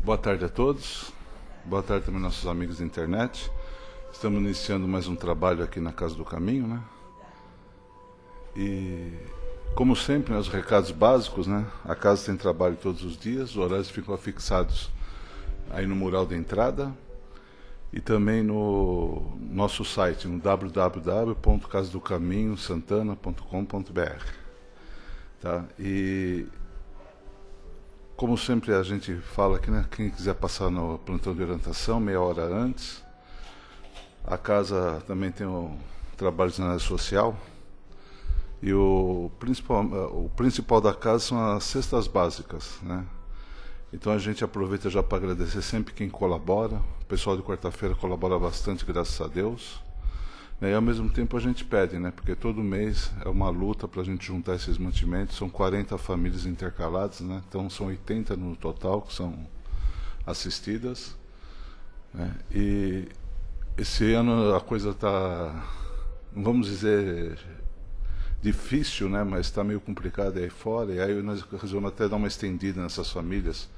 Boa tarde a todos, boa tarde também aos nossos amigos da internet. Estamos iniciando mais um trabalho aqui na Casa do Caminho, né? E, como sempre, os recados básicos, né? A casa tem trabalho todos os dias, os horários ficam fixados aí no mural da entrada e também no nosso site, no www.casadocaminhosantana.com.br, tá? E como sempre a gente fala aqui, né? Quem quiser passar no plantão de orientação, meia hora antes. A casa também tem o trabalho na área social. E o principal da casa são as cestas básicas, né? Então a gente aproveita já para agradecer sempre quem colabora. O pessoal de quarta-feira colabora bastante, graças a Deus. E ao mesmo tempo a gente pede, né? Porque todo mês é uma luta para a gente juntar esses mantimentos. São 40 famílias intercaladas, né? Então são 80 no total que são assistidas, né? E esse ano a coisa está, não vamos dizer difícil, né? Mas está meio complicada aí fora. E aí nós resolvemos até dar uma estendida nessas famílias.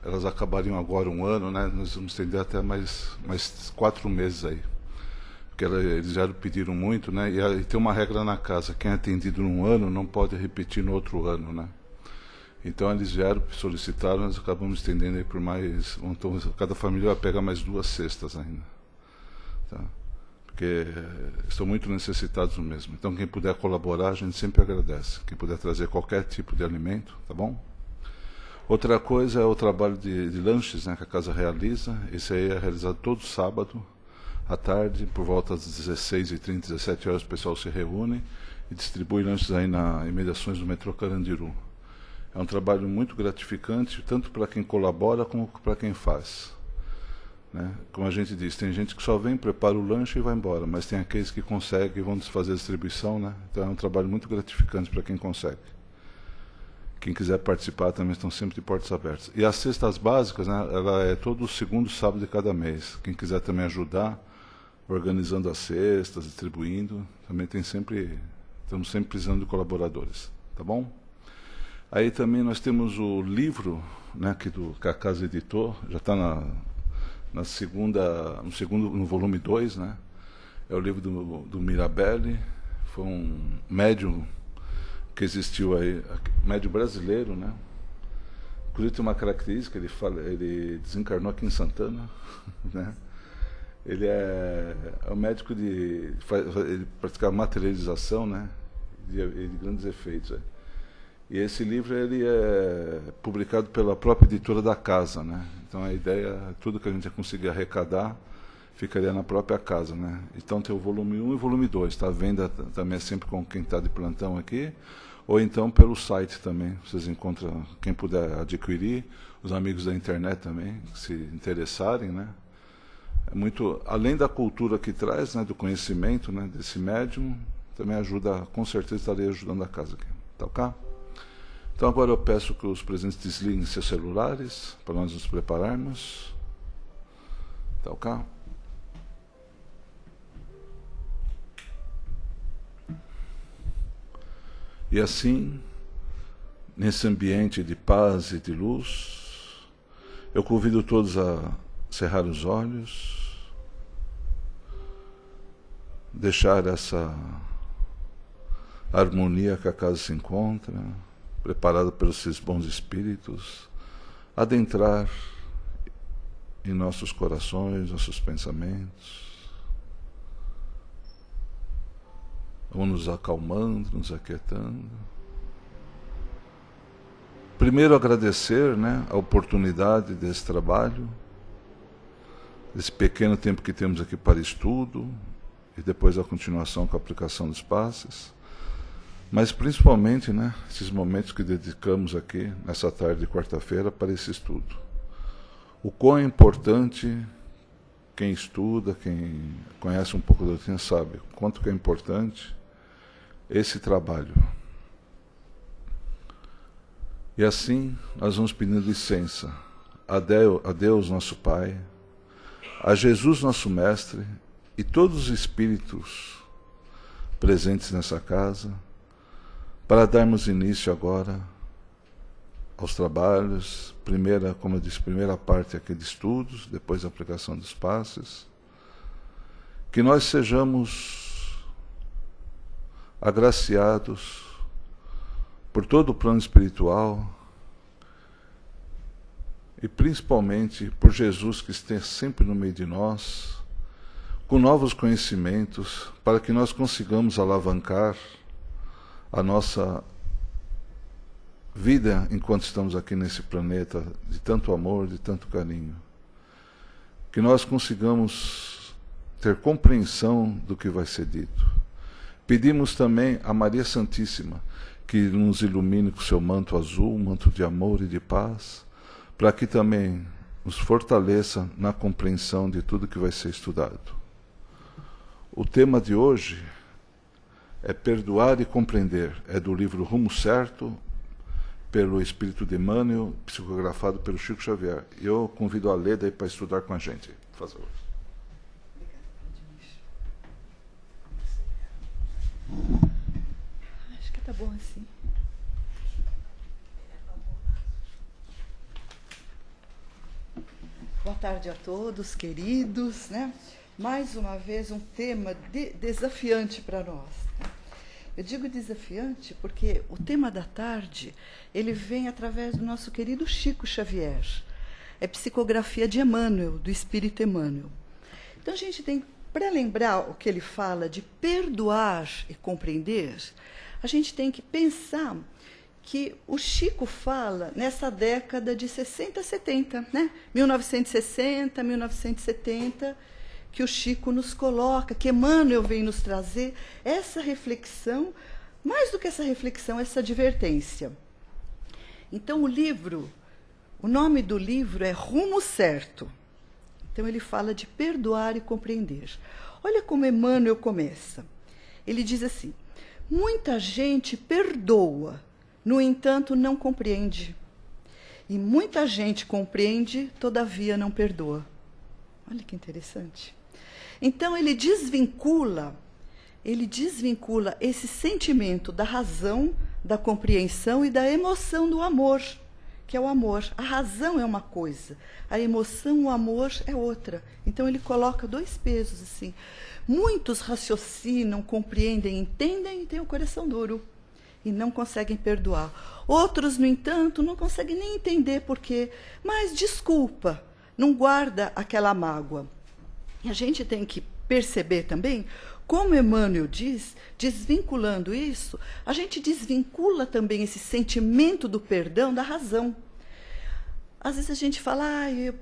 Elas acabariam agora um ano, né? Nós vamos estender até mais 4 meses aí. Porque eles já pediram muito, né? E tem uma regra na casa: quem é atendido num ano não pode repetir no outro ano, né? Então eles vieram, solicitaram, nós acabamos estendendo aí por mais. Então cada família vai pegar mais 2 cestas ainda, tá? Porque estão muito necessitados mesmo. Então quem puder colaborar, a gente sempre agradece. Quem puder trazer qualquer tipo de alimento, tá bom? Outra coisa é o trabalho de lanches, né, que a casa realiza. Esse aí é realizado todo sábado à tarde, por volta das 16h30, 17 horas, o pessoal se reúne e distribui lanches aí nas imediações do metrô Carandiru. É um trabalho muito gratificante, tanto para quem colabora como para quem faz, né? Como a gente diz, tem gente que só vem, prepara o lanche e vai embora, mas tem aqueles que conseguem e vão fazer a distribuição, né? Então é um trabalho muito gratificante para quem consegue. Quem quiser participar também estão sempre de portas abertas. E as cestas básicas, né, ela é todo o segundo sábado de cada mês. Quem quiser também ajudar, organizando as cestas, distribuindo, também estamos sempre precisando de colaboradores, tá bom? Aí também nós temos o livro, né, que a casa editou, já está no volume 2, né? É o livro do Mirabelli. Foi um médium que existiu aí, médium brasileiro, né? Inclusive tem uma característica, ele desencarnou aqui em Santana, né? Ele é um médico ele pratica materialização, né? De grandes efeitos. E esse livro ele é publicado pela própria editora da casa, né? Então a ideia, tudo que a gente conseguir arrecadar, ficaria na própria casa, né? Então tem o volume 1 e o volume 2, tá? A venda também é sempre com quem está de plantão aqui, ou então pelo site também, vocês encontram, quem puder adquirir, os amigos da internet também, que se interessarem, né? É muito, além da cultura que traz, né, do conhecimento, né, desse médium, também ajuda, com certeza estaria ajudando a casa aqui, tá ok? Então agora eu peço que os presentes desliguem seus celulares, para nós nos prepararmos, tá ok? E assim, nesse ambiente de paz e de luz, eu convido todos a cerrar os olhos, deixar essa harmonia que a casa se encontra, preparada pelos seus bons espíritos, adentrar em nossos corações, nossos pensamentos. Vamos nos acalmando, nos aquietando. Primeiro agradecer, né, a oportunidade desse trabalho, desse pequeno tempo que temos aqui para estudo, e depois a continuação com a aplicação dos passes. Mas principalmente, né, esses momentos que dedicamos aqui, nessa tarde de quarta-feira, para esse estudo. O quão é importante, quem estuda, quem conhece um pouco da doutrina sabe, quanto que é importante esse trabalho. E assim, nós vamos pedindo licença a Deus nosso Pai, a Jesus nosso Mestre e todos os espíritos presentes nessa casa, para darmos início agora aos trabalhos. Primeira, como eu disse, primeira parte aqui de estudos, depois a aplicação dos passes. Que nós sejamos agraciados por todo o plano espiritual e principalmente por Jesus, que esteja sempre no meio de nós, com novos conhecimentos, para que nós consigamos alavancar a nossa vida enquanto estamos aqui nesse planeta de tanto amor, de tanto carinho. Que nós consigamos ter compreensão do que vai ser dito. Pedimos também a Maria Santíssima que nos ilumine com seu manto azul, um manto de amor e de paz, para que também nos fortaleça na compreensão de tudo que vai ser estudado. O tema de hoje é perdoar e compreender. É do livro Rumo Certo, pelo Espírito de Emmanuel, psicografado pelo Chico Xavier. Eu convido a Leda para estudar com a gente. Por favor. Acho que tá bom assim. Boa tarde a todos, queridos, né? Mais uma vez um tema desafiante para nós. Eu digo desafiante porque o tema da tarde, ele vem através do nosso querido Chico Xavier. É psicografia de Emmanuel, do Espírito Emmanuel. Então a gente tem, para lembrar o que ele fala de perdoar e compreender, a gente tem que pensar que o Chico fala nessa década de 60, 70, né? 1960, 1970, que o Chico nos coloca, que Emmanuel vem nos trazer essa reflexão, mais do que essa reflexão, essa advertência. Então o nome do livro é Rumo Certo. Então ele fala de perdoar e compreender. Olha como Emmanuel começa. Ele diz assim: muita gente perdoa, no entanto não compreende. E muita gente compreende, todavia não perdoa. Olha que interessante. Então ele desvincula esse sentimento da razão, da compreensão e da emoção do amor, que é o amor. A razão é uma coisa, a emoção, o amor é outra. Então ele coloca dois pesos assim. Muitos raciocinam, compreendem, entendem e têm o coração duro e não conseguem perdoar. Outros, no entanto, não conseguem nem entender por quê, mas desculpa, não guarda aquela mágoa. E a gente tem que perceber também, como Emmanuel diz, desvinculando isso, a gente desvincula também esse sentimento do perdão da razão. Às vezes a gente fala,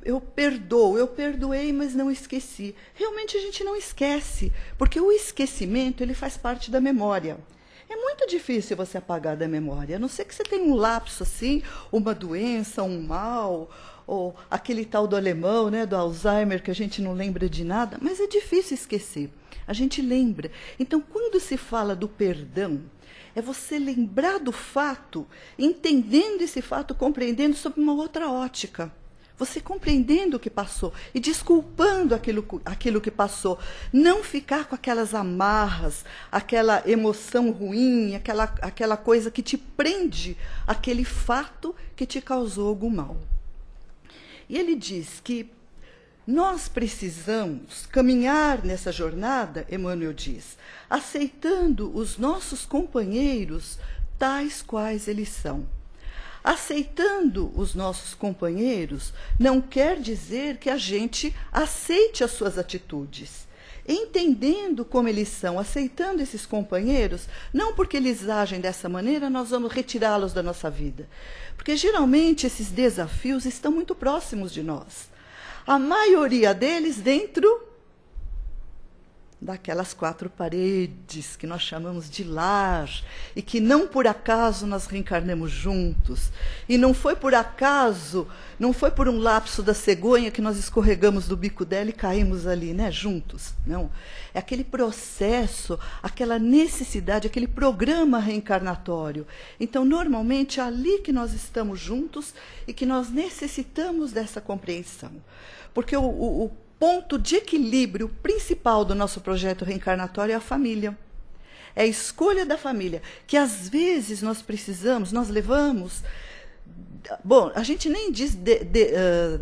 eu perdoo, eu perdoei, mas não esqueci. Realmente a gente não esquece, porque o esquecimento ele faz parte da memória. É muito difícil você apagar da memória, a não ser que você tenha um lapso assim, uma doença, um mal, ou aquele tal do alemão, né, do Alzheimer, que a gente não lembra de nada, mas é difícil esquecer. A gente lembra. Então, quando se fala do perdão, é você lembrar do fato, entendendo esse fato, compreendendo sob uma outra ótica. Você compreendendo o que passou e desculpando aquilo que passou. Não ficar com aquelas amarras, aquela emoção ruim, aquela coisa que te prende àquele fato que te causou algum mal. E ele diz que nós precisamos caminhar nessa jornada, Emmanuel diz, aceitando os nossos companheiros tais quais eles são. Aceitando os nossos companheiros não quer dizer que a gente aceite as suas atitudes. Entendendo como eles são, aceitando esses companheiros, não porque eles agem dessa maneira, nós vamos retirá-los da nossa vida. Porque geralmente esses desafios estão muito próximos de nós. A maioria deles dentro daquelas quatro paredes que nós chamamos de lar, e que não por acaso nós reencarnamos juntos, e não foi por acaso, não foi por um lapso da cegonha que nós escorregamos do bico dela e caímos ali, né, juntos, não. É aquele processo, aquela necessidade, aquele programa reencarnatório. Então, normalmente, é ali que nós estamos juntos e que nós necessitamos dessa compreensão. Porque o ponto de equilíbrio principal do nosso projeto reencarnatório é a família. É a escolha da família, que às vezes nós levamos Bom, a gente nem diz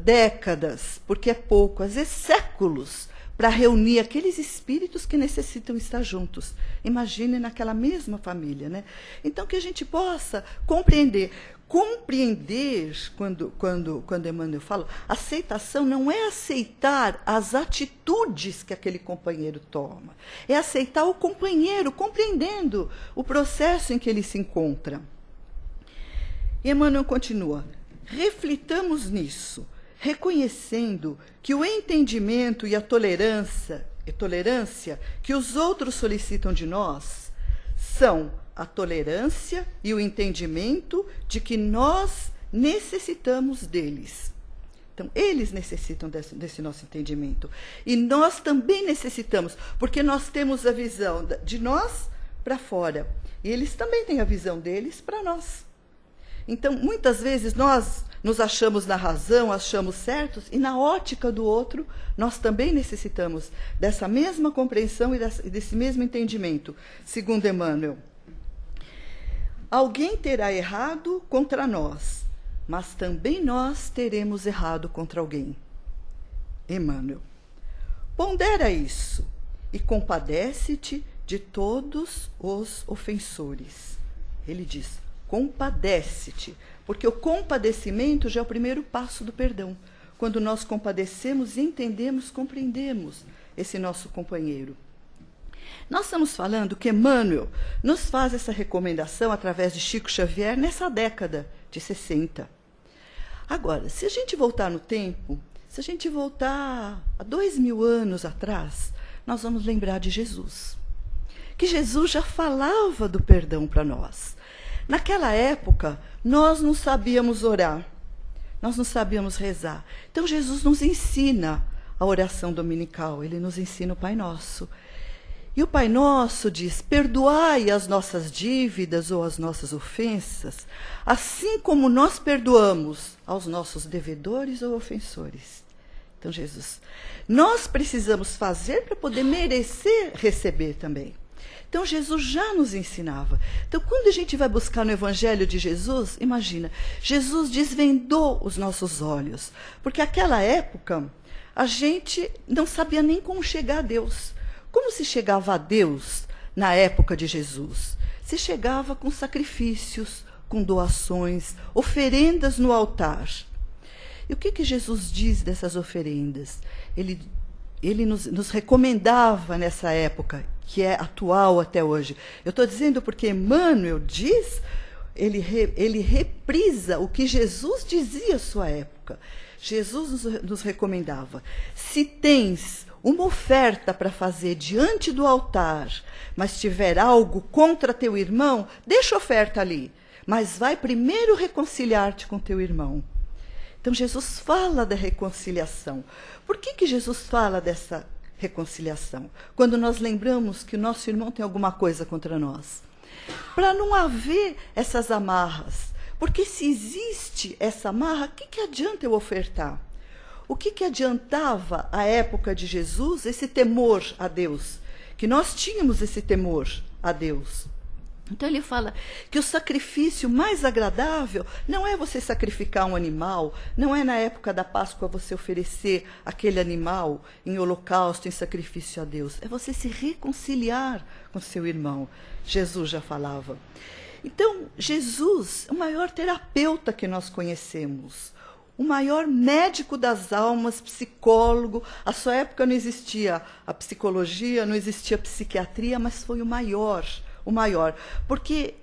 décadas, porque é pouco, às vezes séculos, para reunir aqueles espíritos que necessitam estar juntos. Imagine naquela mesma família, né? Então, que a gente possa compreender. Compreender, quando Emmanuel fala, aceitação não é aceitar as atitudes que aquele companheiro toma. É aceitar o companheiro, compreendendo o processo em que ele se encontra. E Emmanuel continua: reflitamos nisso, reconhecendo que o entendimento e a tolerância que os outros solicitam de nós são a tolerância e o entendimento de que nós necessitamos deles. Então, eles necessitam desse nosso entendimento. E nós também necessitamos, porque nós temos a visão de nós para fora. E eles também têm a visão deles para nós. Então, muitas vezes, nós nos achamos na razão, achamos certos, e na ótica do outro, nós também necessitamos dessa mesma compreensão e desse mesmo entendimento. Segundo Emmanuel, alguém terá errado contra nós, mas também nós teremos errado contra alguém. Emmanuel, pondera isso e compadece-te de todos os ofensores. Ele diz: compadece-te, porque o compadecimento já é o primeiro passo do perdão. Quando nós compadecemos, entendemos, compreendemos esse nosso companheiro. Nós estamos falando que Emmanuel nos faz essa recomendação através de Chico Xavier nessa década de 60. Agora, se a gente voltar no tempo, se a gente voltar a 2000 anos atrás, nós vamos lembrar de Jesus. Que Jesus já falava do perdão para nós. Naquela época, nós não sabíamos orar, nós não sabíamos rezar. Então, Jesus nos ensina a oração dominical, ele nos ensina o Pai Nosso. E o Pai Nosso diz: perdoai as nossas dívidas ou as nossas ofensas, assim como nós perdoamos aos nossos devedores ou ofensores. Então, Jesus, nós precisamos fazer para poder merecer receber também. Então, Jesus já nos ensinava. Então, quando a gente vai buscar no Evangelho de Jesus, imagina, Jesus desvendou os nossos olhos. Porque naquela época, a gente não sabia nem como chegar a Deus. Como se chegava a Deus na época de Jesus? Se chegava com sacrifícios, com doações, oferendas no altar. E o que Jesus diz dessas oferendas? Ele nos recomendava nessa época, que é atual até hoje. Eu estou dizendo porque Emmanuel diz, ele reprisa o que Jesus dizia à sua época. Jesus nos recomendava: se tens uma oferta para fazer diante do altar, mas tiver algo contra teu irmão, deixa a oferta ali, mas vai primeiro reconciliar-te com teu irmão. Então, Jesus fala da reconciliação. Por que Jesus fala dessa reconciliação? Quando nós lembramos que o nosso irmão tem alguma coisa contra nós. Para não haver essas amarras. Porque se existe essa amarra, o que adianta eu ofertar? O que adiantava à época de Jesus esse temor a Deus? Que nós tínhamos esse temor a Deus. Então ele fala que o sacrifício mais agradável não é você sacrificar um animal, não é na época da Páscoa você oferecer aquele animal em holocausto, em sacrifício a Deus. É você se reconciliar com seu irmão. Jesus já falava. Então, Jesus é o maior terapeuta que nós conhecemos. O maior médico das almas, psicólogo. À sua época não existia a psicologia, não existia a psiquiatria, mas foi o maior, porque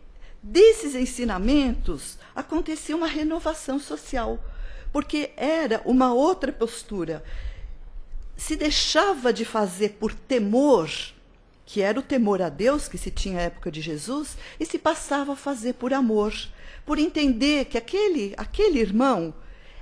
desses ensinamentos acontecia uma renovação social, porque era uma outra postura. Se deixava de fazer por temor, que era o temor a Deus que se tinha à época de Jesus, e se passava a fazer por amor, por entender que aquele irmão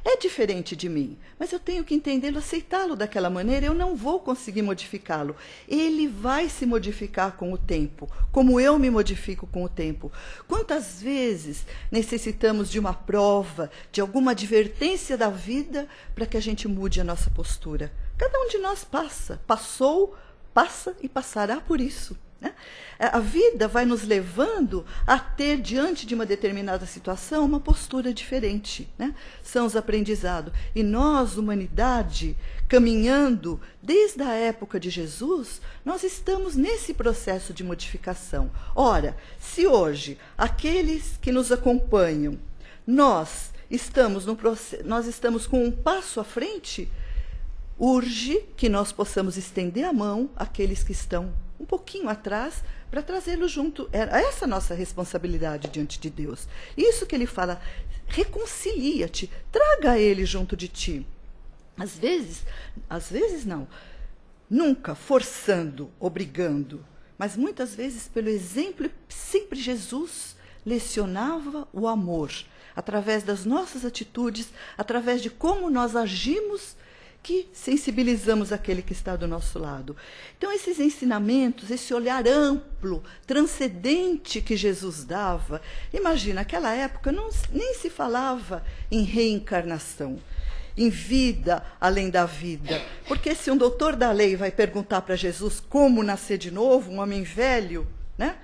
é diferente de mim, mas eu tenho que entendê-lo, aceitá-lo daquela maneira, eu não vou conseguir modificá-lo. Ele vai se modificar com o tempo, como eu me modifico com o tempo. Quantas vezes necessitamos de uma prova, de alguma advertência da vida, para que a gente mude a nossa postura? Cada um de nós passa e passará por isso. né? A vida vai nos levando a ter, diante de uma determinada situação, uma postura diferente, né? São os aprendizados. E nós, humanidade, caminhando desde a época de Jesus, nós estamos nesse processo de modificação. Ora, se hoje aqueles que nos acompanham, nós estamos com um passo à frente, urge que nós possamos estender a mão àqueles que estão um pouquinho atrás, para trazê-lo junto. Essa é a nossa responsabilidade diante de Deus. Isso que ele fala, reconcilia-te, traga ele junto de ti. Às vezes não, nunca forçando, obrigando, mas muitas vezes pelo exemplo, sempre Jesus lecionava o amor, através das nossas atitudes, através de como nós agimos, que sensibilizamos aquele que está do nosso lado. Então, esses ensinamentos, esse olhar amplo, transcendente que Jesus dava, imagina, naquela época nem se falava em reencarnação, em vida além da vida. Porque se um doutor da lei vai perguntar para Jesus como nascer de novo, um homem velho, né?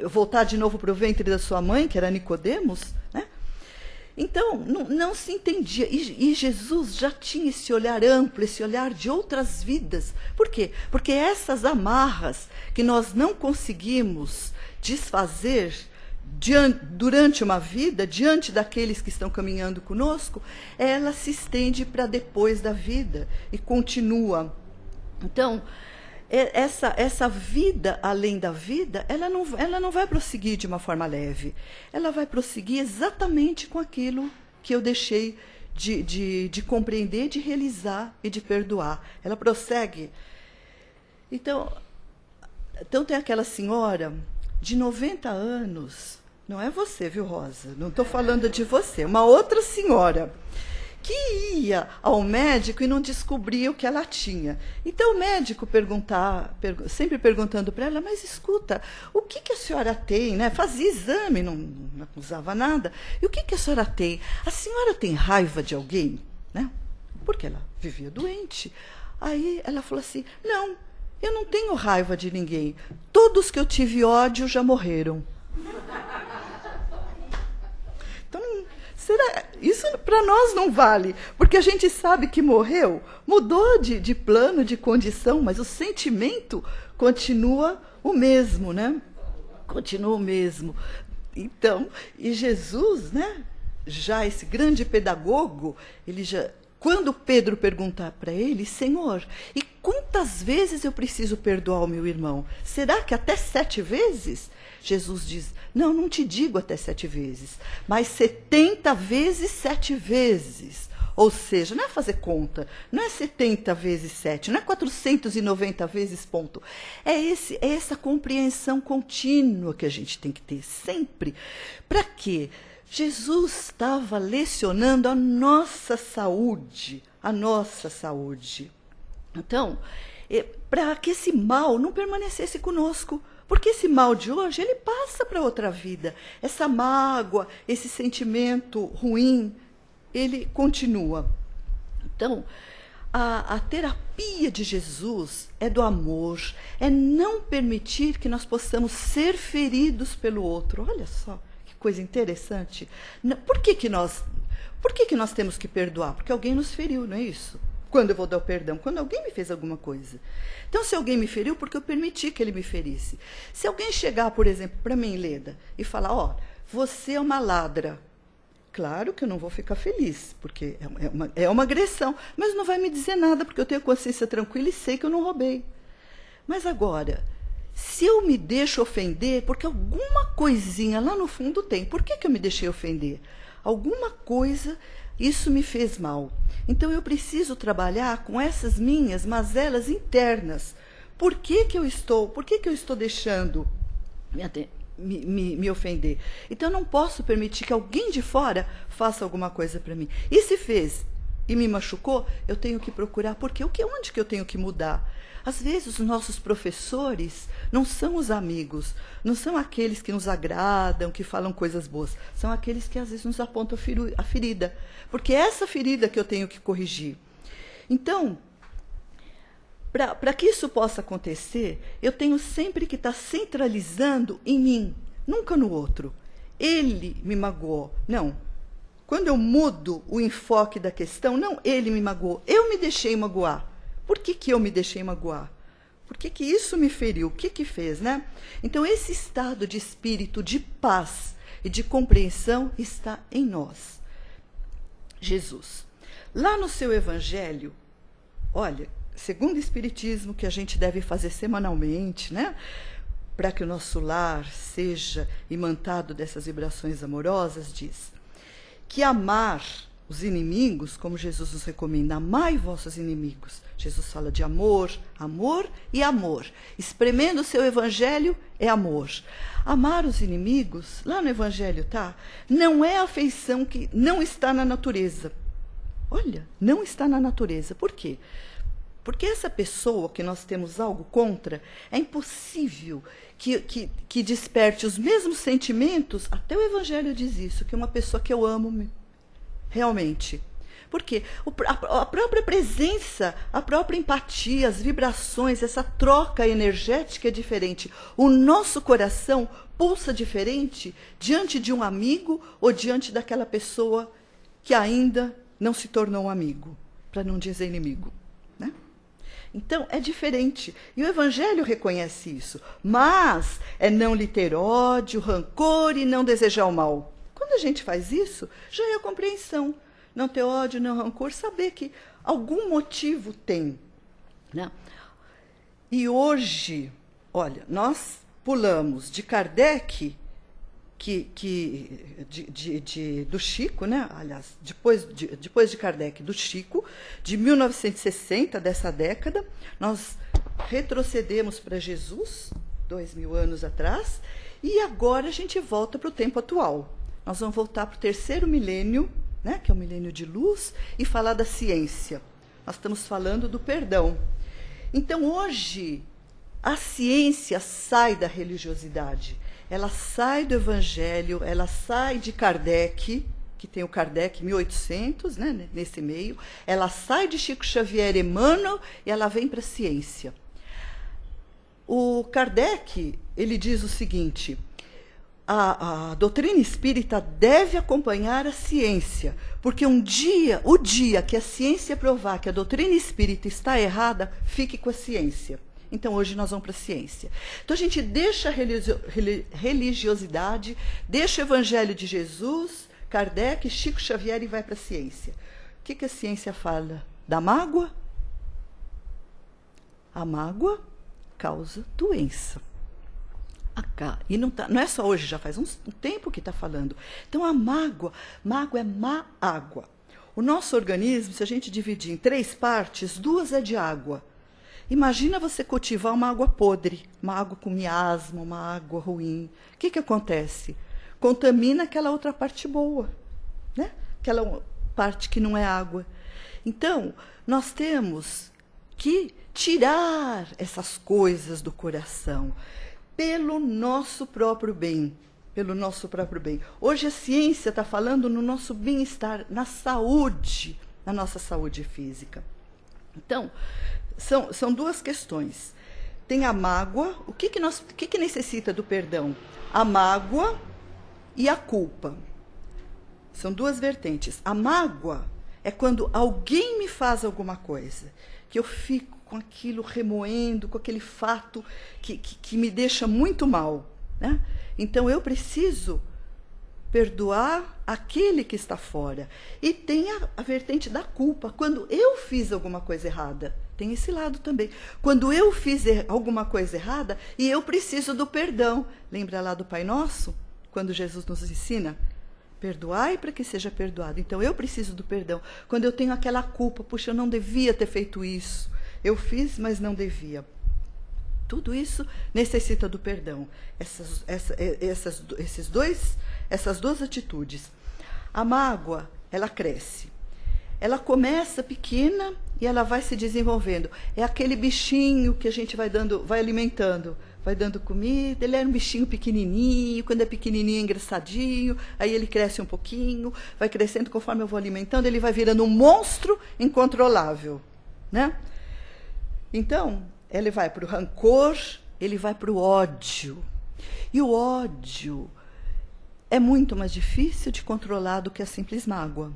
Voltar de novo para o ventre da sua mãe, que era Nicodemos, né? Então, não se entendia. E Jesus já tinha esse olhar amplo, esse olhar de outras vidas. Por quê? Porque essas amarras que nós não conseguimos desfazer durante uma vida, diante daqueles que estão caminhando conosco, ela se estende para depois da vida e continua. Então, essa vida além da vida, ela não vai prosseguir de uma forma leve. Ela vai prosseguir exatamente com aquilo que eu deixei de compreender, de realizar e de perdoar. Ela prossegue. Então tem aquela senhora de 90 anos, não é você, viu, Rosa? Não estou falando de você, uma outra senhora, que ia ao médico e não descobria o que ela tinha. Então o médico sempre perguntando para ela, mas escuta, o que a senhora tem? Né? Fazia exame, não acusava nada. E o que a senhora tem? A senhora tem raiva de alguém? Né? Porque ela vivia doente. Aí ela falou assim, não, eu não tenho raiva de ninguém. Todos que eu tive ódio já morreram. Então, isso para nós não vale, porque a gente sabe que morreu, mudou de plano, de condição, mas o sentimento continua o mesmo, né? Continua o mesmo. Então, e Jesus, né? Já esse grande pedagogo, quando Pedro perguntar para ele, Senhor, e quantas vezes eu preciso perdoar o meu irmão? Será que até 7 vezes? Jesus diz, não te digo até 7 vezes, mas 70 vezes 7 vezes. Ou seja, não é fazer conta, não é 70 vezes 7, não é 490 vezes ponto. É essa compreensão contínua que a gente tem que ter sempre. Para quê? Jesus estava lecionando a nossa saúde, Então, para que esse mal não permanecesse conosco, porque esse mal de hoje, ele passa para outra vida. Essa mágoa, esse sentimento ruim, ele continua. Então, a terapia de Jesus é do amor, é não permitir que nós possamos ser feridos pelo outro. Olha só, que coisa interessante. Por que nós temos que perdoar? Porque alguém nos feriu, não é isso? Quando eu vou dar o perdão? Quando alguém me fez alguma coisa. Então, se alguém me feriu, porque eu permiti que ele me ferisse. Se alguém chegar, por exemplo, para mim, Leda, e falar, você é uma ladra. Claro que eu não vou ficar feliz, porque é uma agressão. Mas não vai me dizer nada, porque eu tenho a consciência tranquila e sei que eu não roubei. Mas agora, se eu me deixo ofender, porque alguma coisinha lá no fundo tem. Por que eu me deixei ofender? Alguma coisa, isso me fez mal. Então eu preciso trabalhar com essas minhas mazelas internas. Por que eu estou deixando me ofender? Então eu não posso permitir que alguém de fora faça alguma coisa para mim. E se fez e me machucou, eu tenho que procurar. Porque onde que eu tenho que mudar? Às vezes os nossos professores não são os amigos, não são aqueles que nos agradam, que falam coisas boas. São aqueles que às vezes nos apontam a ferida. Porque é essa ferida que eu tenho que corrigir. Então, Para que isso possa acontecer, eu tenho sempre que estar centralizando em mim, nunca no outro. Ele me magoou. Não. Quando eu mudo o enfoque da questão, não ele me magoou, eu me deixei magoar. Por que eu me deixei magoar? Por que isso me feriu? O que fez, né? Então, esse estado de espírito de paz e de compreensão está em nós. Jesus. Lá no seu evangelho, olha, segundo o Espiritismo, que a gente deve fazer semanalmente, né? Para que o nosso lar seja imantado dessas vibrações amorosas, diz que amar os inimigos, como Jesus nos recomenda, amai vossos inimigos. Jesus fala de amor, amor e amor. Espremendo o seu evangelho é amor. Amar os inimigos, lá no evangelho, tá? Não é afeição que não está na natureza. Olha, não está na natureza. Por quê? Porque essa pessoa que nós temos algo contra, é impossível que desperte os mesmos sentimentos, até o Evangelho diz isso, que uma pessoa que eu amo realmente. Por quê? A própria presença, a própria empatia, as vibrações, essa troca energética é diferente. O nosso coração pulsa diferente diante de um amigo ou diante daquela pessoa que ainda não se tornou um amigo, para não dizer inimigo. Então, é diferente. E o Evangelho reconhece isso. Mas é não lhe ter ódio, rancor e não desejar o mal. Quando a gente faz isso, já é a compreensão. Não ter ódio, não rancor, saber que algum motivo tem. Né? E hoje, olha, nós pulamos de Kardec, do Chico, né? Aliás, depois de Kardec, do Chico, de 1960, dessa década, nós retrocedemos para Jesus, 2000 anos atrás, e agora a gente volta para o tempo atual. Nós vamos voltar para o terceiro milênio, né? Que é o milênio de luz, e falar da ciência. Nós estamos falando do perdão. Então, hoje, a ciência sai da religiosidade. Ela sai do Evangelho, ela sai de Kardec, que tem o Kardec 1800, né, nesse meio, ela sai de Chico Xavier, Emmanuel, e ela vem para a ciência. O Kardec, ele diz o seguinte, a doutrina espírita deve acompanhar a ciência, porque o dia que a ciência provar que a doutrina espírita está errada, fique com a ciência. Então, hoje nós vamos para a ciência. Então, a gente deixa a religiosidade, deixa o Evangelho de Jesus, Kardec, Chico Xavier e vai para a ciência. O que a ciência fala? Da mágoa? A mágoa causa doença. E não é só hoje, já faz um tempo que está falando. Então, a mágoa é má água. O nosso organismo, se a gente dividir em 3 partes, 2 é de água. Imagina você cultivar uma água podre, uma água com miasma, uma água ruim. O que acontece? Contamina aquela outra parte boa, né? Aquela parte que não é água. Então, nós temos que tirar essas coisas do coração pelo nosso próprio bem. Pelo nosso próprio bem. Hoje a ciência está falando no nosso bem-estar, na saúde, na nossa saúde física. Então, são 2 questões. Tem a mágoa. O que necessita do perdão? A mágoa e a culpa. São 2 vertentes. A mágoa é quando alguém me faz alguma coisa, que eu fico com aquilo remoendo, com aquele fato que me deixa muito mal. Né? Então, eu preciso perdoar aquele que está fora. E tem a vertente da culpa. Quando eu fiz alguma coisa errada, tem esse lado também. Quando eu fiz alguma coisa errada e eu preciso do perdão. Lembra lá do Pai Nosso? Quando Jesus nos ensina? Perdoai para que seja perdoado. Então, eu preciso do perdão. Quando eu tenho aquela culpa, puxa, eu não devia ter feito isso. Eu fiz, mas não devia. Tudo isso necessita do perdão. Essas 2 atitudes. A mágoa, ela cresce. Ela começa pequena e ela vai se desenvolvendo. É aquele bichinho que a gente vai alimentando, vai dando comida. Ele era um bichinho pequenininho, quando é pequenininho é engraçadinho, aí ele cresce um pouquinho, vai crescendo conforme eu vou alimentando, ele vai virando um monstro incontrolável, né? Então, ele vai para o rancor, ele vai para o ódio. E o ódio é muito mais difícil de controlar do que a simples mágoa,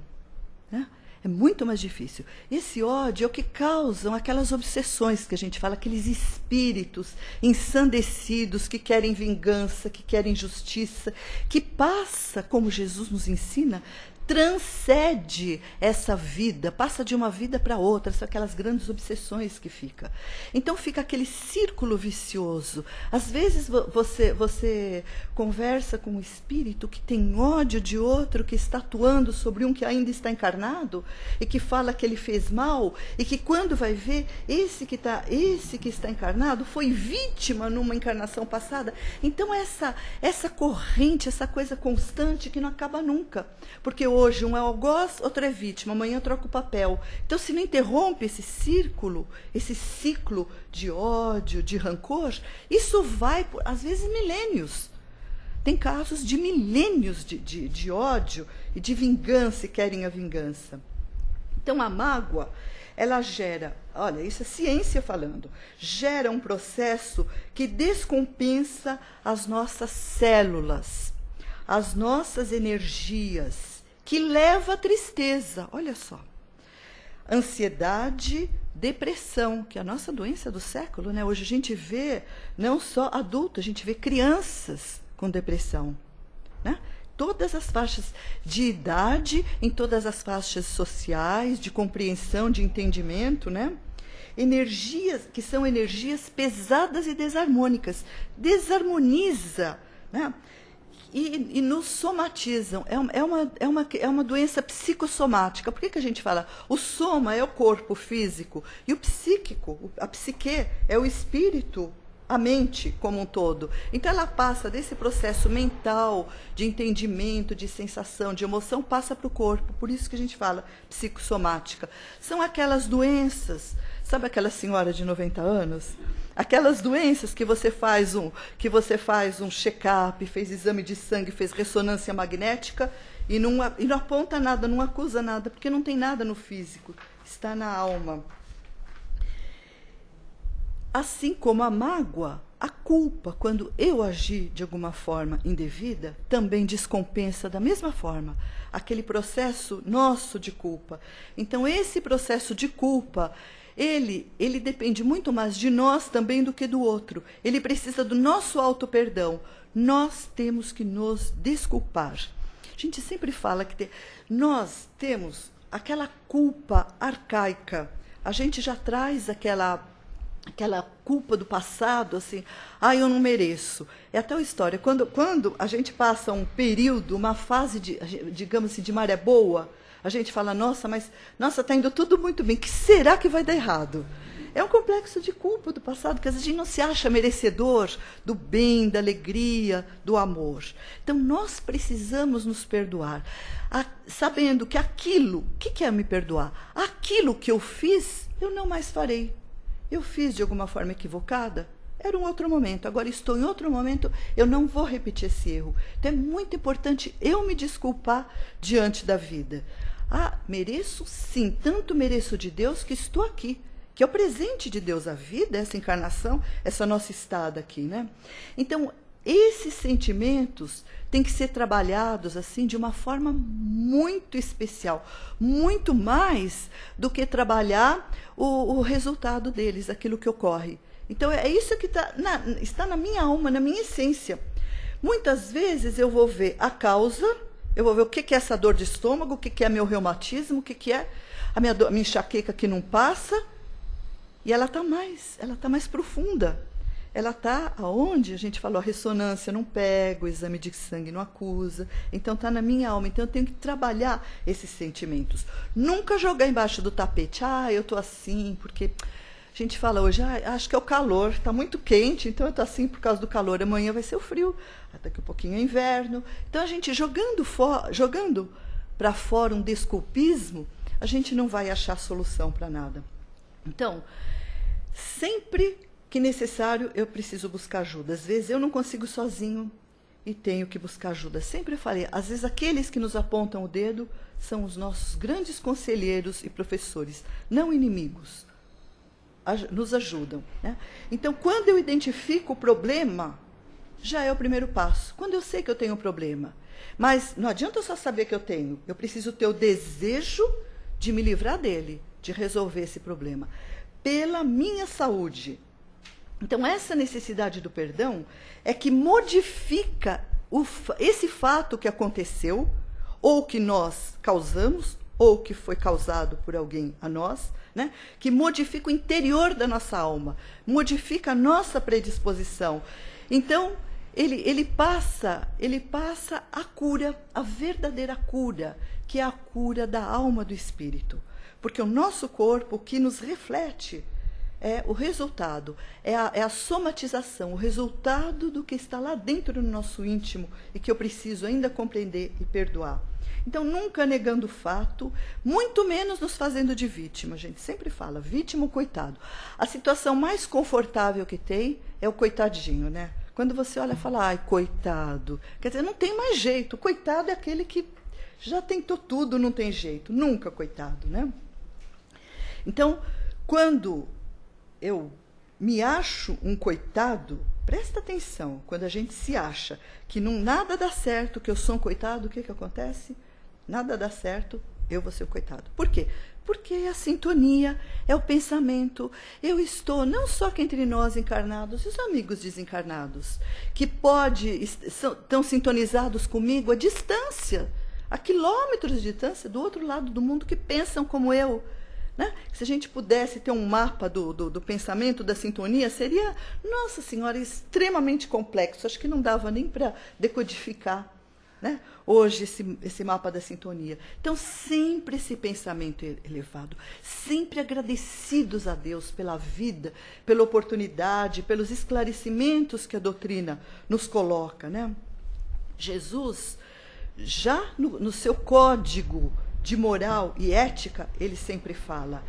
né? É muito mais difícil. Esse ódio é o que causam aquelas obsessões que a gente fala, aqueles espíritos ensandecidos que querem vingança, que querem justiça, que passa, como Jesus nos ensina, transcende essa vida, passa de uma vida para outra, são aquelas grandes obsessões que fica. Então fica aquele círculo vicioso. Às vezes você conversa com um espírito que tem ódio de outro, que está atuando sobre um que ainda está encarnado, e que fala que ele fez mal, e que quando vai ver, esse que está encarnado foi vítima numa encarnação passada. Então essa corrente, essa coisa constante que não acaba nunca. Porque hoje um é algoz, outro é vítima, amanhã troca o papel. Então, se não interrompe esse ciclo de ódio, de rancor, isso vai, por, às vezes, milênios. Tem casos de milênios de ódio e de vingança, e querem a vingança. Então, a mágoa, ela gera, olha, isso é ciência falando, gera um processo que descompensa as nossas células, as nossas energias, que leva à tristeza, olha só. Ansiedade, depressão, que é a nossa doença do século, né? Hoje a gente vê não só adultos, a gente vê crianças com depressão, né? Todas as faixas de idade, em todas as faixas sociais, de compreensão, de entendimento, né? Energias que são energias pesadas e desarmônicas. Desarmoniza, né? E nos somatizam. É uma doença psicossomática. Por que a gente fala? O soma é o corpo físico e o psíquico, a psique, é o espírito, a mente como um todo. Então ela passa desse processo mental, de entendimento, de sensação, de emoção, passa para o corpo. Por isso que a gente fala psicossomática. São aquelas doenças, sabe aquela senhora de 90 anos? Aquelas doenças que você faz um check-up, fez exame de sangue, fez ressonância magnética e não aponta nada, não acusa nada, porque não tem nada no físico, está na alma. Assim como a mágoa, a culpa, quando eu agi de alguma forma indevida, também descompensa da mesma forma aquele processo nosso de culpa. Então, esse processo de culpa, ele depende muito mais de nós também do que do outro. Ele precisa do nosso auto-perdão. Nós temos que nos desculpar. A gente sempre fala que nós temos aquela culpa arcaica. A gente já traz aquela culpa do passado, assim, eu não mereço. É até uma história. Quando a gente passa um período, uma fase, digamos assim, de maré boa, a gente fala, nossa, está indo tudo muito bem, que será que vai dar errado? É um complexo de culpa do passado, que às vezes a gente não se acha merecedor do bem, da alegria, do amor. Então, nós precisamos nos perdoar, sabendo que o que é me perdoar? Aquilo que eu fiz, eu não mais farei. Eu fiz de alguma forma equivocada? Era um outro momento, agora estou em outro momento, eu não vou repetir esse erro. Então, é muito importante eu me desculpar diante da vida. Mereço sim, tanto mereço de Deus que estou aqui, que é o presente de Deus, a vida, essa encarnação, essa nossa estada aqui, né? Então, esses sentimentos têm que ser trabalhados assim de uma forma muito especial, muito mais do que trabalhar o resultado deles, aquilo que ocorre. Então, é isso que está na minha alma, na minha essência. Muitas vezes eu vou ver a causa, eu vou ver o que é essa dor de estômago, o que é meu reumatismo, o que é a minha enxaqueca que não passa, e ela está mais profunda. Ela está aonde a gente falou, a ressonância não pega, o exame de sangue não acusa, então está na minha alma, então eu tenho que trabalhar esses sentimentos. Nunca jogar embaixo do tapete, eu estou assim, porque a gente fala hoje, acho que é o calor, está muito quente, então eu estou assim por causa do calor, amanhã vai ser o frio, daqui a pouquinho é inverno. Então a gente jogando para fora um desculpismo, a gente não vai achar solução para nada. Então, sempre que necessário, eu preciso buscar ajuda. Às vezes eu não consigo sozinho e tenho que buscar ajuda. Sempre falei, às vezes aqueles que nos apontam o dedo são os nossos grandes conselheiros e professores, não inimigos. nos ajudam, né? Então, quando eu identifico o problema, já é o primeiro passo. Quando eu sei que eu tenho um problema, mas não adianta eu só saber que eu tenho, eu preciso ter o desejo de me livrar dele, de resolver esse problema, pela minha saúde. Então, essa necessidade do perdão é que modifica esse fato que aconteceu, ou que nós causamos, ou que foi causado por alguém a nós, né? Que modifica o interior da nossa alma, modifica a nossa predisposição. Então, ele passa a cura, a verdadeira cura, que é a cura da alma do espírito. Porque o nosso corpo, o que nos reflete, é o resultado, é a somatização, o resultado do que está lá dentro do nosso íntimo e que eu preciso ainda compreender e perdoar. Então, nunca negando o fato, muito menos nos fazendo de vítima. A gente sempre fala, vítima ou coitado. A situação mais confortável que tem é o coitadinho, né? Quando você olha e fala, ai, coitado. Quer dizer, não tem mais jeito. O coitado é aquele que já tentou tudo, não tem jeito. Nunca coitado, né? Então, quando eu me acho um coitado, presta atenção, quando a gente se acha que nada dá certo, que eu sou um coitado, o que acontece? Nada dá certo, eu vou ser um coitado. Por quê? Porque é a sintonia, é o pensamento. Eu estou, não só que entre nós encarnados e os amigos desencarnados, que estão sintonizados comigo à distância, a quilômetros de distância, do outro lado do mundo, que pensam como eu. Né? Se a gente pudesse ter um mapa do pensamento, da sintonia, seria, nossa senhora, extremamente complexo. Acho que não dava nem para decodificar, né? Hoje esse mapa da sintonia. Então, sempre esse pensamento elevado, sempre agradecidos a Deus pela vida, pela oportunidade, pelos esclarecimentos que a doutrina nos coloca, né? Jesus, já no seu código de moral e ética, ele sempre fala,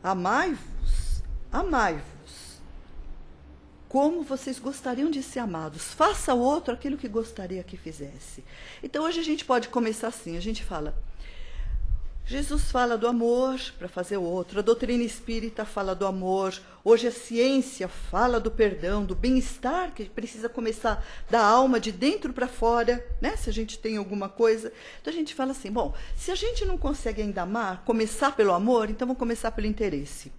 amai-vos, amai-vos, como vocês gostariam de ser amados. Faça ao outro aquilo que gostaria que fizesse. Então, hoje a gente pode começar assim, a gente fala, Jesus fala do amor para fazer o outro, a doutrina espírita fala do amor, hoje a ciência fala do perdão, do bem-estar, que precisa começar da alma, de dentro para fora, né? Se a gente tem alguma coisa. Então a gente fala assim, bom, se a gente não consegue ainda amar, começar pelo amor, então vamos começar pelo interesse.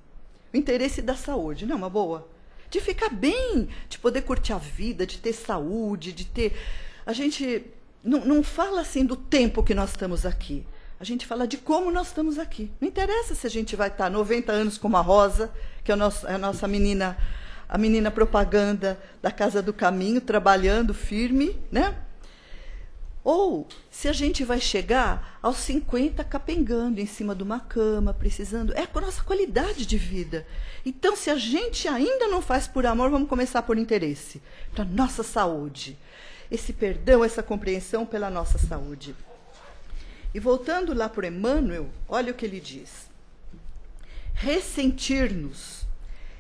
O interesse da saúde, não é uma boa? De ficar bem, de poder curtir a vida, de ter saúde, de ter... A gente não fala assim do tempo que nós estamos aqui. A gente fala de como nós estamos aqui. Não interessa se a gente vai estar 90 anos como a Rosa, que é a nossa menina, a menina propaganda da Casa do Caminho, trabalhando firme, né? Ou se a gente vai chegar aos 50 capengando em cima de uma cama, precisando... É a nossa qualidade de vida. Então, se a gente ainda não faz por amor, vamos começar por interesse. Para a nossa saúde. Esse perdão, essa compreensão pela nossa saúde. E voltando lá para Emmanuel, olha o que ele diz. Ressentir-nos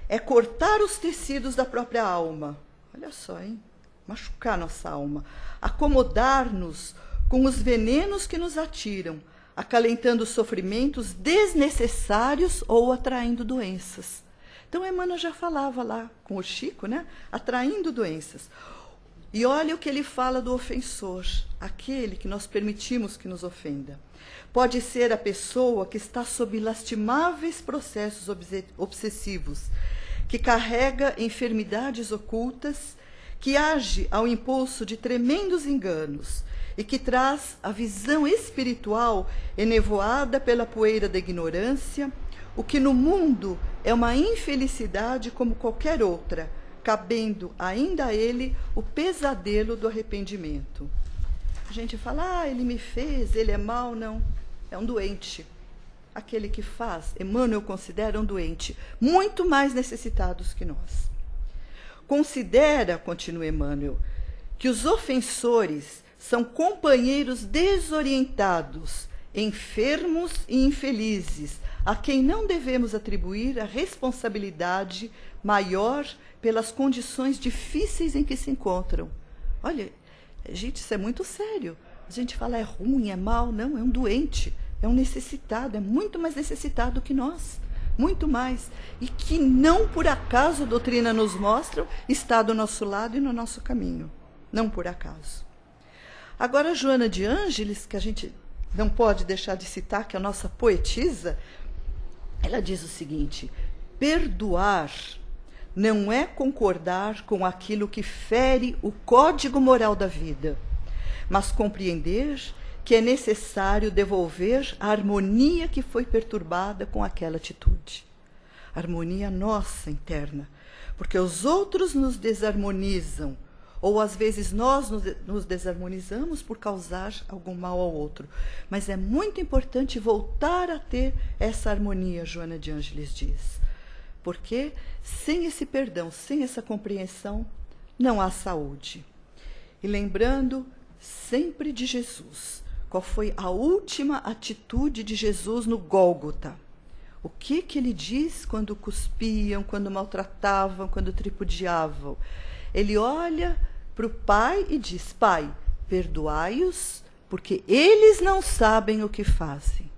é cortar os tecidos da própria alma. Olha só, hein? Machucar nossa alma. Acomodar-nos com os venenos que nos atiram, acalentando sofrimentos desnecessários ou atraindo doenças. Então, Emmanuel já falava lá com o Chico, né? Atraindo doenças. E olha o que ele fala do ofensor, aquele que nós permitimos que nos ofenda. Pode ser a pessoa que está sob lastimáveis processos obsessivos, que carrega enfermidades ocultas, que age ao impulso de tremendos enganos e que traz a visão espiritual enevoada pela poeira da ignorância, o que no mundo é uma infelicidade como qualquer outra, cabendo ainda a ele o pesadelo do arrependimento. A gente fala, ele me fez, ele é mau. Não, é um doente. Aquele que faz, Emmanuel considera um doente, muito mais necessitados que nós. Considera, continua Emmanuel, que os ofensores são companheiros desorientados, enfermos e infelizes, a quem não devemos atribuir a responsabilidade maior pelas condições difíceis em que se encontram. Olha, gente, isso é muito sério. A gente fala, é ruim, é mal. Não, é um doente, é um necessitado, é muito mais necessitado que nós. muito mais, e que não por acaso a doutrina nos mostra está do nosso lado e no nosso caminho, não por acaso. Agora, Joana de Ângeles, que a gente não pode deixar de citar, que é a nossa poetisa, ela diz o seguinte: perdoar não é concordar com aquilo que fere o código moral da vida, mas compreender que é necessário devolver a harmonia que foi perturbada com aquela atitude. Harmonia nossa interna, porque os outros nos desarmonizam, ou às vezes nós nos desarmonizamos por causar algum mal ao outro. Mas é muito importante voltar a ter essa harmonia, Joana de Ângeles diz. Porque sem esse perdão, sem essa compreensão, não há saúde. E lembrando sempre de Jesus. Qual foi a última atitude de Jesus no Gólgota? O que ele diz quando cuspiam, quando maltratavam, quando tripudiavam? Ele olha para o Pai e diz: Pai, perdoai-os, porque eles não sabem o que fazem.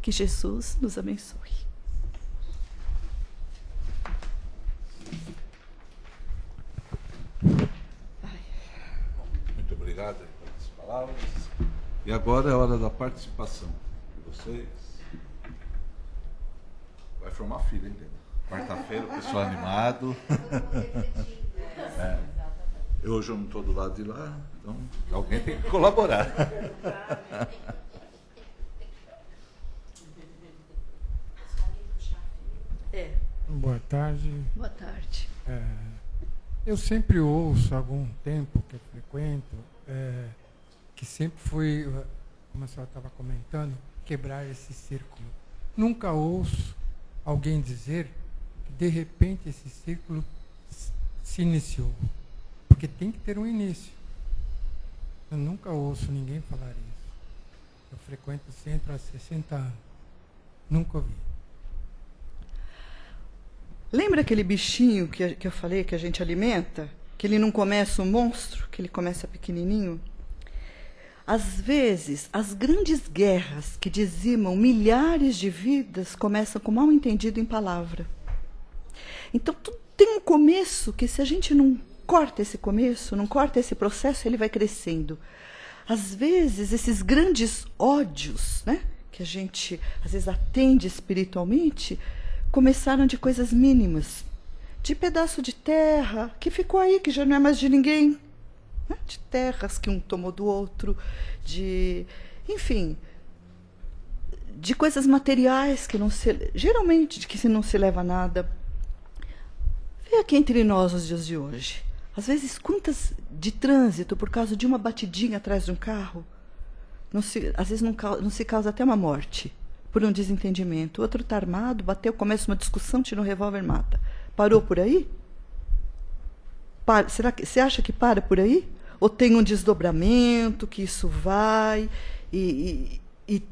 Que Jesus nos abençoe. Muito obrigado pelas palavras. E agora é a hora da participação de vocês. Vai formar fila, entendeu? Quarta-feira, o pessoal animado. Hoje eu não estou do lado de lá, então alguém tem que colaborar. Boa tarde. Boa tarde. Eu sempre ouço, há algum tempo que eu frequento, que sempre foi, como a senhora estava comentando, quebrar esse círculo. Nunca ouço alguém dizer que, de repente, esse círculo se iniciou. Porque tem que ter um início. Eu nunca ouço ninguém falar isso. Eu frequento o centro há 60 anos. Nunca ouvi. Lembra aquele bichinho que eu falei que a gente alimenta? Que ele não começa um monstro, que ele começa pequenininho? Às vezes, as grandes guerras que dizimam milhares de vidas começam com mal entendido em palavra. Então, tudo tem um começo que, se a gente não corta esse começo, não corta esse processo, ele vai crescendo. Às vezes, esses grandes ódios, né, que a gente, às vezes, atende espiritualmente, começaram de coisas mínimas, de pedaço de terra que ficou aí, que já não é mais de ninguém, né? De terras que um tomou do outro, enfim, de coisas materiais que não se, geralmente de que não se leva a nada. Vê aqui entre nós os dias de hoje. Às vezes, quantas de trânsito por causa de uma batidinha atrás de um carro, às vezes não se causa até uma morte por um desentendimento. O outro está armado, bateu, começa uma discussão, tira um revólver e mata. Parou por aí? Será que você acha que para por aí? Ou tem um desdobramento, que isso vai, e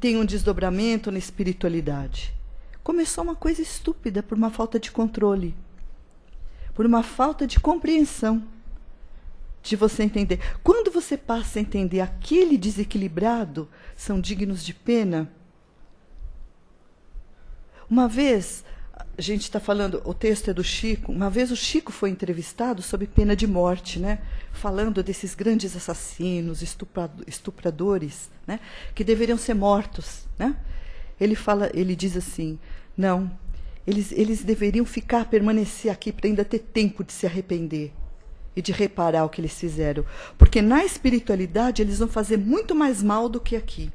tem um desdobramento na espiritualidade? Começou uma coisa estúpida por uma falta de controle, por uma falta de compreensão, de você entender. Quando você passa a entender aquele desequilibrado são dignos de pena. Uma vez, a gente está falando, o texto é do Chico, uma vez o Chico foi entrevistado sob pena de morte, né? Falando desses grandes assassinos, estupradores, né? Que deveriam ser mortos, né? Ele diz assim, não, eles deveriam permanecer aqui para ainda ter tempo de se arrepender e de reparar o que eles fizeram. Porque na espiritualidade eles vão fazer muito mais mal do que aqui.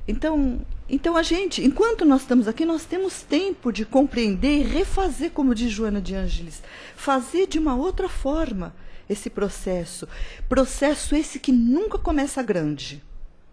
Então a gente, enquanto nós estamos aqui, nós temos tempo de compreender e refazer, como diz Joana de Ângeles, fazer de uma outra forma esse processo. Processo esse que nunca começa grande.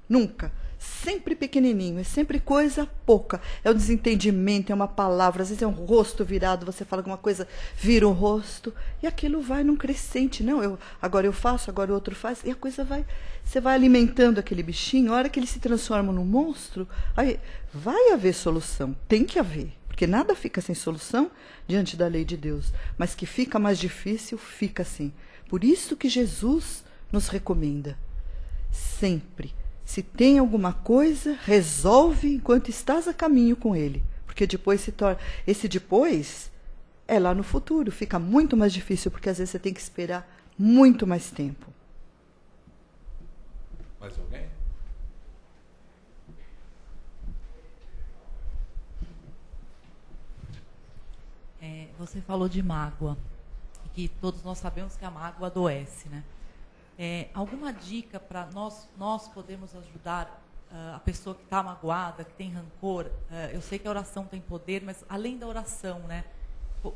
Nunca. Sempre pequenininho, é sempre coisa pouca. É o desentendimento, é uma palavra, às vezes é um rosto virado, você fala alguma coisa, vira um rosto, e aquilo vai num crescente. Não, agora eu faço, agora o outro faz, e a coisa vai, você vai alimentando aquele bichinho, a hora que ele se transforma num monstro, aí vai haver solução, tem que haver, porque nada fica sem solução diante da lei de Deus, mas que fica mais difícil, fica assim. Por isso que Jesus nos recomenda, sempre Se tem alguma coisa, resolve enquanto estás a caminho com ele. Porque depois se torna... Esse depois é lá no futuro. Fica muito mais difícil, porque às vezes você tem que esperar muito mais tempo. Mais alguém? Você falou de mágoa, e que todos nós sabemos que a mágoa adoece, né? Alguma dica para nós podermos ajudar a pessoa que está magoada, que tem rancor? Eu sei que a oração tem poder, mas além da oração, né?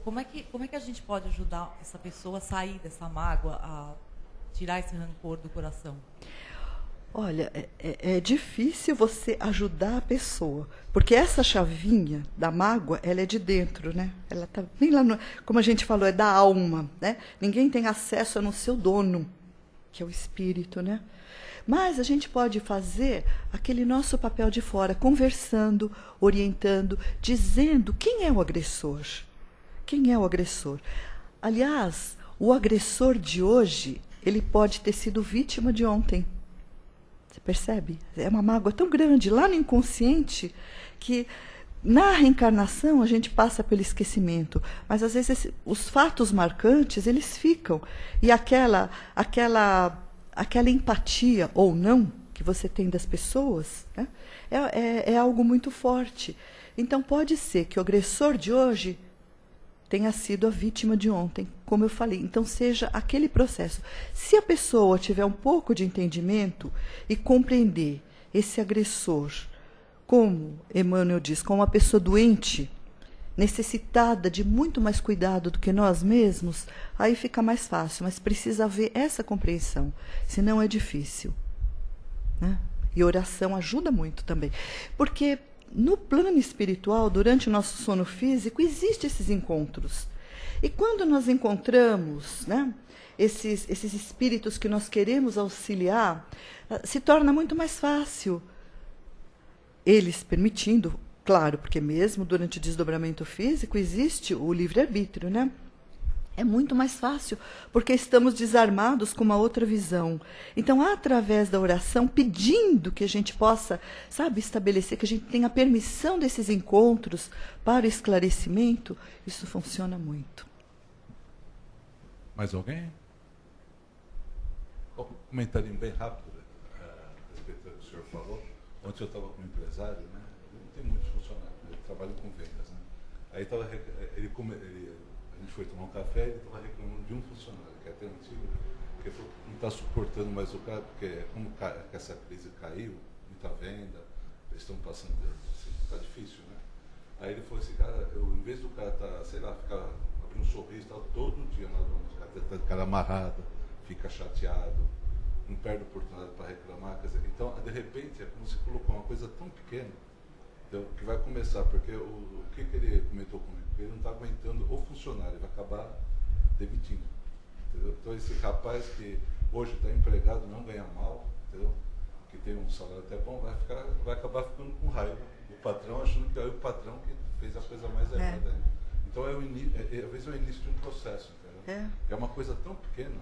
Como é que a gente pode ajudar essa pessoa a sair dessa mágoa, a tirar esse rancor do coração? Olha, é difícil você ajudar a pessoa, porque essa chavinha da mágoa, ela é de dentro, né? Ela está bem lá, como a gente falou, é da alma, né? Ninguém tem acesso a não ser o dono, que é o espírito, né? Mas a gente pode fazer aquele nosso papel de fora, conversando, orientando, dizendo quem é o agressor. Quem é o agressor? Aliás, o agressor de hoje, ele pode ter sido vítima de ontem. Você percebe? É uma mágoa tão grande lá no inconsciente que na reencarnação a gente passa pelo esquecimento, mas às vezes os fatos marcantes eles ficam e aquela empatia ou não que você tem das pessoas, né, é algo muito forte. Então pode ser que o agressor de hoje tenha sido a vítima de ontem, como eu falei. Então, seja aquele processo. Se a pessoa tiver um pouco de entendimento e compreender esse agressor, como Emmanuel diz, como uma pessoa doente, necessitada de muito mais cuidado do que nós mesmos, aí fica mais fácil, mas precisa haver essa compreensão, senão é difícil, né? E oração ajuda muito também, porque no plano espiritual, durante o nosso sono físico, existem esses encontros. E quando nós encontramos, né, esses espíritos que nós queremos auxiliar, se torna muito mais fácil. Eles permitindo, claro, porque mesmo durante o desdobramento físico existe o livre-arbítrio, né? É muito mais fácil, porque estamos desarmados com uma outra visão. Então, através da oração, pedindo que a gente possa, estabelecer, que a gente tenha permissão desses encontros para o esclarecimento, isso funciona muito. Mais alguém? Um comentário bem rápido a respeito do que o senhor falou. Ontem eu estava com um empresário, né? Ele não tem muitos funcionários, ele trabalha com vendas, né? Aí a gente foi tomar um café e ele estava reclamando de um funcionário, que é até antigo, que falou que não está suportando mais o cara, porque como essa crise caiu, muita venda, eles estão passando, assim, está difícil, né? Aí ele falou assim, cara, em vez do cara ficar abrindo um sorriso, todo dia o cara amarrado, fica chateado, não perde oportunidade para reclamar, quer dizer, então, de repente, é como se colocou uma coisa tão pequena, que vai começar, porque o que ele comentou comigo? Ele não está aguentando o funcionário, ele vai acabar demitindo. Entendeu? Então esse rapaz que hoje está empregado, não ganha mal, entendeu? Que tem um salário até bom, vai acabar ficando com raiva do patrão, achando que é o patrão que fez a coisa mais errada. Então às vezes é o início de um processo, entendeu? É uma coisa tão pequena,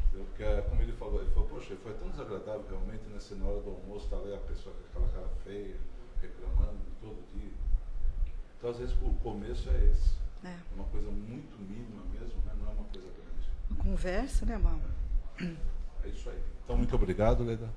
entendeu? Que como ele falou, poxa, foi tão desagradável realmente, né, na hora do almoço, tá ali a pessoa com aquela cara feia, reclamando todo dia. Então, às vezes, o começo é esse. É uma coisa muito mínima mesmo, né? Não é uma coisa grande. Uma conversa, né, Mal? É isso aí. Então, muito obrigado, Leda.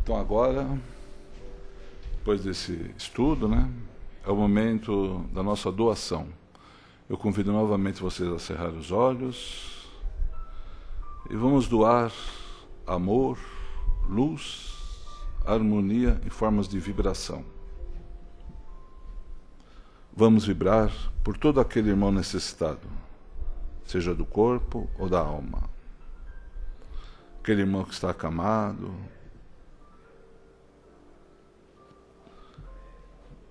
Então, agora, depois desse estudo, né? É o momento da nossa doação. Eu convido novamente vocês a cerrar os olhos e vamos doar amor, luz, harmonia em formas de vibração. Vamos vibrar por todo aquele irmão necessitado, seja do corpo ou da alma. Aquele irmão que está acamado,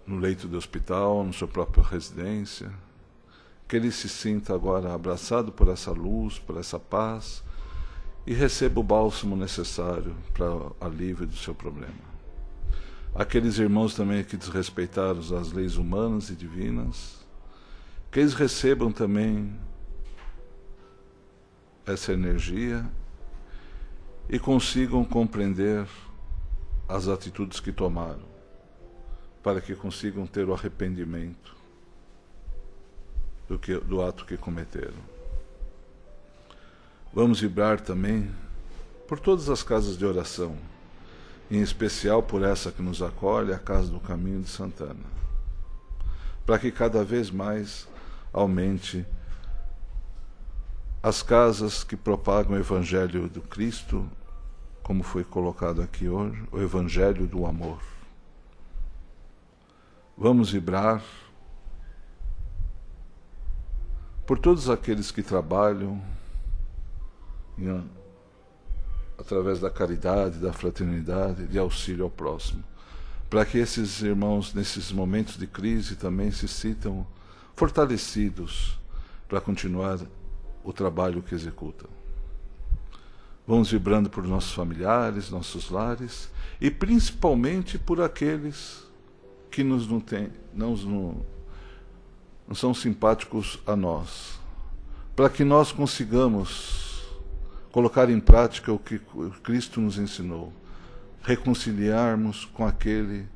no leito do hospital, na sua própria residência, que ele se sinta agora abraçado por essa luz, por essa paz, e receba o bálsamo necessário para o alívio do seu problema. aqueles irmãos também que desrespeitaram as leis humanas e divinas, que eles recebam também essa energia e consigam compreender as atitudes que tomaram, para que consigam ter o arrependimento do ato que cometeram. Vamos vibrar também por todas as casas de oração, em especial por essa que nos acolhe, a Casa do Caminho de Santana, para que cada vez mais aumente as casas que propagam o Evangelho do Cristo, como foi colocado aqui hoje, o Evangelho do amor. Vamos vibrar por todos aqueles que trabalham através da caridade, da fraternidade, de auxílio ao próximo, para que esses irmãos, nesses momentos de crise, também se sintam fortalecidos para continuar o trabalho que executam. Vamos vibrando por nossos familiares, nossos lares, e principalmente por aqueles que não são simpáticos a nós, para que nós consigamos colocar em prática o que Cristo nos ensinou, reconciliarmos com aquele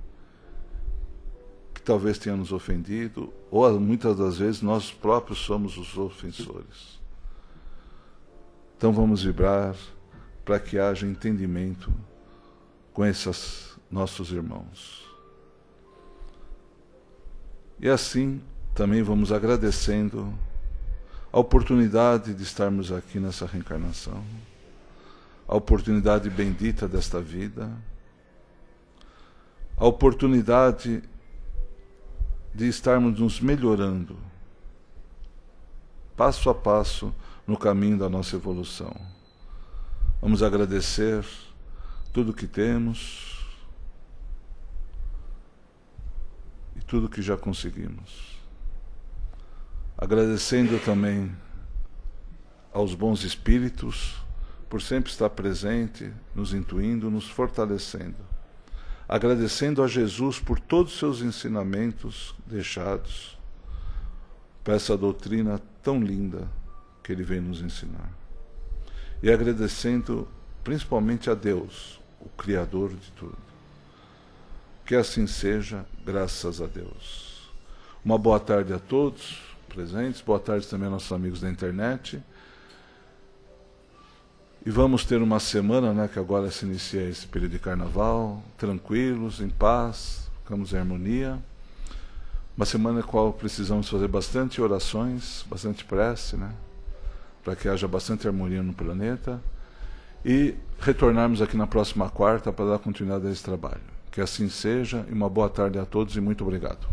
que talvez tenha nos ofendido, ou muitas das vezes nós próprios somos os ofensores. Então vamos vibrar para que haja entendimento com esses nossos irmãos. E assim também vamos agradecendo a oportunidade de estarmos aqui nessa reencarnação, a oportunidade bendita desta vida, a oportunidade de estarmos nos melhorando, passo a passo, no caminho da nossa evolução. Vamos agradecer tudo que temos e tudo que já conseguimos. Agradecendo também aos bons espíritos por sempre estar presente, nos intuindo, nos fortalecendo. Agradecendo a Jesus por todos os seus ensinamentos deixados, por essa doutrina tão linda que Ele veio nos ensinar. E agradecendo principalmente a Deus, o Criador de tudo. Que assim seja, graças a Deus. Uma boa tarde a todos presentes, boa tarde também aos nossos amigos da internet. E vamos ter uma semana, que agora se inicia esse período de carnaval, tranquilos, em paz, ficamos em harmonia. Uma semana na qual precisamos fazer bastante orações, bastante prece, para que haja bastante harmonia no planeta. E retornarmos aqui na próxima quarta para dar continuidade a esse trabalho. Que assim seja, e uma boa tarde a todos e muito obrigado.